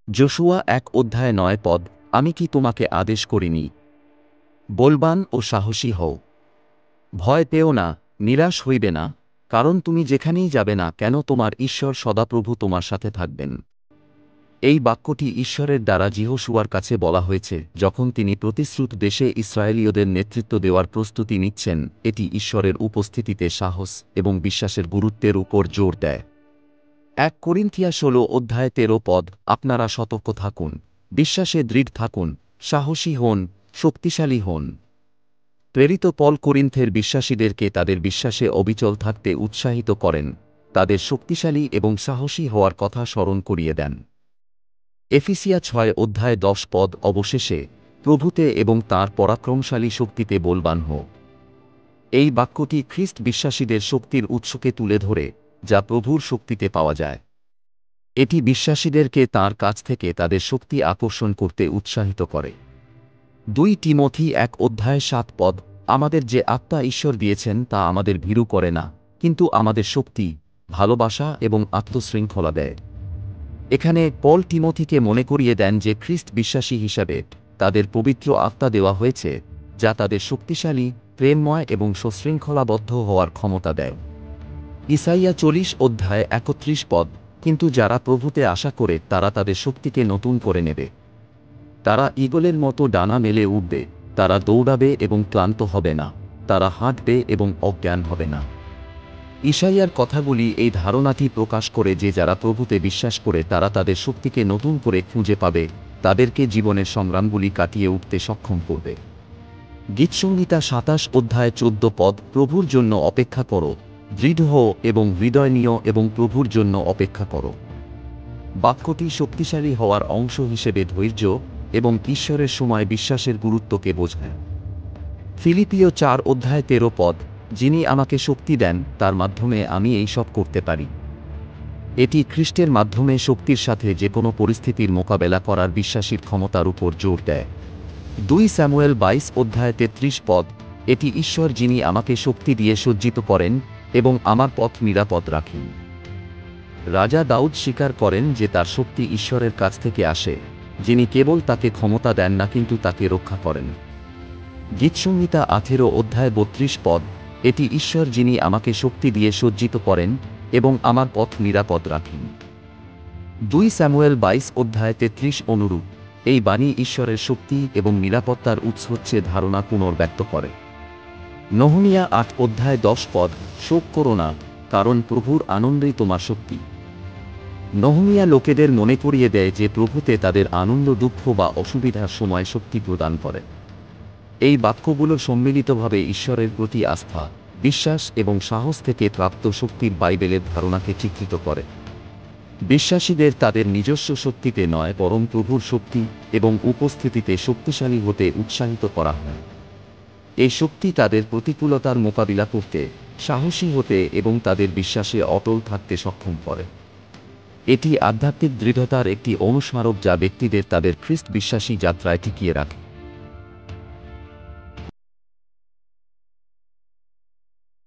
Joshua 1:9 আমি কি তোমাকে আদেশ করিনি? বলবান ও সাহসী হও। ভয় পেও না, নিরাশ হইবে না, কারণ তুমি যেখানেই যাবে না কেন তোমার ঈশ্বর সদাপ্রভু তোমার সাথে থাকবেন। এই বাক্যটি ঈশ্বরের দ্বারা যিহোশুয়ার কাছে বলা হয়েছে যখন তিনি প্রতিশ্রুত দেশে ইসরায়েলীয়দের নেতৃত্ব দেওয়ার প্রস্তুতি নিচ্ছেন। এটি ঈশ্বরের উপস্থিতিতে সাহস এবং বিশ্বাসের গুরুত্বের উপর জোর দেয়। 1 করিন্থিয়া 16:13 আপনারা সতর্ক থাকুন, বিশ্বাসে দৃঢ় থাকুন, সাহসী হন, শক্তিশালী হন। প্রেরিত পল করিন্থের বিশ্বাসীদেরকে তাদের বিশ্বাসে অবিচল থাকতে উৎসাহিত করেন, তাদের শক্তিশালী এবং সাহসী হওয়ার কথা স্মরণ করিয়ে দেন। এফিসিয়া 6:10 অবশেষে প্রভুতে এবং তাঁর পরাক্রমশালী শক্তিতে বলবান হও। এই বাক্যটি খ্রিস্ট বিশ্বাসীদের শক্তির উৎসকে তুলে ধরে, যা প্রভুর শক্তিতে পাওয়া যায়। এটি বিশ্বাসীদেরকে তাঁর কাছ থেকে তাদের শক্তি আকর্ষণ করতে উৎসাহিত করে। 2 তিমোথী 1:7 আমাদের যে আত্মা ঈশ্বর দিয়েছেন তা আমাদের ভীরু করে না, কিন্তু আমাদের শক্তি, ভালোবাসা এবং আত্মশৃঙ্খলা দেয়। এখানে পল তিমোথীকে মনে করিয়ে দেন যে খ্রিস্ট বিশ্বাসী হিসাবে তাদের পবিত্র আত্মা দেওয়া হয়েছে, যা তাদের শক্তিশালী, প্রেমময় এবং সশৃঙ্খলাবদ্ধ হওয়ার ক্ষমতা দেয়। ইসাইয়া 40:31 কিন্তু যারা প্রভুতে আশা করে তারা তাদের শক্তিকে নতুন করে নেবে। তারা ঈগলের মতো ডানা মেলে উঠবে, তারা দৌড়াবে এবং ক্লান্ত হবে না, তারা হাঁটবে এবং অজ্ঞান হবে না। ইসাইয়ার কথাগুলি এই ধারণাটি প্রকাশ করে যে যারা প্রভুতে বিশ্বাস করে তারা তাদের শক্তিকে নতুন করে খুঁজে পাবে, তাদেরকে জীবনের সংগ্রামগুলি কাটিয়ে উঠতে সক্ষম করবে। গীতসংহিতা 27:14 প্রভুর জন্য অপেক্ষা করো, দৃঢ় হও এবং হৃদয় নিও এবং প্রভুর জন্য অপেক্ষা করো। বাক্যটি শক্তিশালী হওয়ার অংশ হিসেবে ধৈর্য এবং ঈশ্বরের সময় বিশ্বাসের গুরুত্বকে বোঝায়। ফিলিপিও 4:13 যিনি আমাকে শক্তি দেন তার মাধ্যমে আমি এই সব করতে পারি। এটি খ্রিস্টের মাধ্যমে শক্তির সাথে যে কোনো পরিস্থিতির মোকাবেলা করার বিশ্বাসীর ক্ষমতার উপর জোর দেয়। 2 স্যামুয়েল 22:33 এটি ঈশ্বর যিনি আমাকে শক্তি দিয়ে সজ্জিত করেন এবং আমার পথ নিরাপদ রাখেন। রাজা দাউদ স্বীকার করেন যে তার শক্তি ঈশ্বরের কাছ থেকে আসে, যিনি কেবল তাকে ক্ষমতা দেন না কিন্তু তাকে রক্ষা করেন। গীতসংহিতা 18:32 এটি ঈশ্বর যিনি আমাকে শক্তি দিয়ে সজ্জিত করেন এবং আমার পথ নিরাপদ রাখেন। 2 স্যামুয়েল 22:33 অনুরূপ এই বাণী ঈশ্বরের শক্তি এবং নিরাপত্তার উৎস হচ্ছে ধারণা পুনর্ব্যক্ত করে। নহমিয়া 8:10 শোক করো না, কারণ প্রভুর আনন্দই তোমার শক্তি। নহমিয়া লোকেদের মনে করিয়ে দেয় যে প্রভুতে তাদের আনন্দ দুঃখ বা অসুবিধার সময় শক্তি প্রদান করে। এই বাক্যগুলো সম্মিলিতভাবে ঈশ্বরের প্রতি আস্থা, বিশ্বাস এবং সাহস থেকে প্রাপ্ত শক্তির বাইবেলের ধারণাকে চিত্রিত করে। বিশ্বাসীদের তাদের নিজস্ব শক্তিতে নয় বরং প্রভুর শক্তি এবং উপস্থিতিতে শক্তিশালী হতে উৎসাহিত করা হয়। এই শক্তি তাদের প্রতিকূলতার মোকাবিলা করতে, সাহসী হতে এবং তাদের বিশ্বাসে অটল থাকতে সক্ষম করে। এটি আধ্যাত্মিক দৃঢ়তার একটি অনুস্মারক যা ব্যক্তিদের তাদের খ্রিস্ট বিশ্বাসী যাত্রায় টিকিয়ে রাখে।